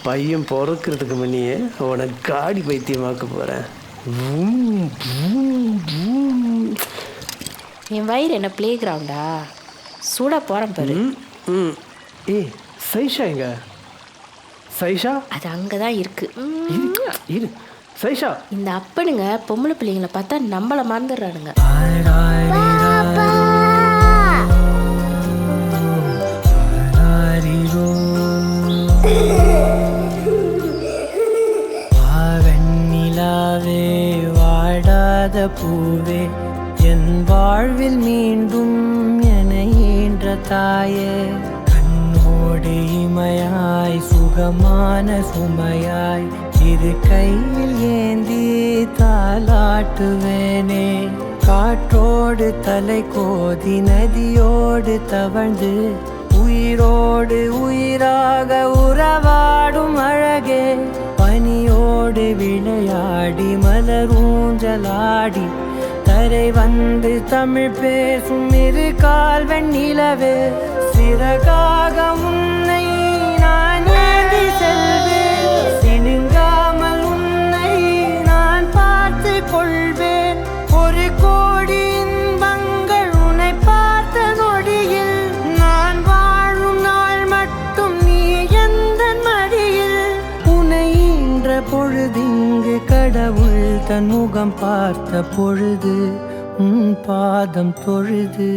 பையன் பிறக்கிறதுக்கு முன்னையே உனக்கு காடி பைத்தியமாக்க போகிறேன். என் வயிறு என்ன பிளே கிரவுண்டா? சூடா போகிறேன் பாரு. ஏய் சைஷா எங்க? சைஷா அது அங்கே தான் இருக்கு. இரு சைஷா. இந்த அப்பனுங்க பொம்பளை பிள்ளைங்களை பார்த்தா நம்மளை மறந்துடுறானுங்க. வெண்ணிலாவே வாடாத பூவே என் வாழ்வில் மீண்டும் என ஈன்ற தாயே, கண்ணோடு இமையாய் சுகமான சுமையாய் இரு கையில் ஏந்தி தாலாட்டுவேனே. காற்றோடு தலை கோதி நதியோடு தவழ்ந்து உயிரோடு உயிராக உறவாடும் அழகே, பனியோடு விளையாடி மலரூஞ்சலாடி தரை வந்து தமிழ் பேசும் இரு கால் வெண்ணிலவே, சிறகாக உன்னை நான் ஏந்தி செல்வேன், சினுங்காமல் உன்னை நான் பார்த்து கொள்வேன். ஒரு கோடி இன்பங்கள் உன்னை பார்த்த நொடியில், நான் வாழும் நாள் மட்டும் நீ எந்த மடியில். உன்னை ஈன்ற பொழுதிங்கு கடவுள் தன் முகம் பார்த்த பொழுது உன் பாதம் தொழுது.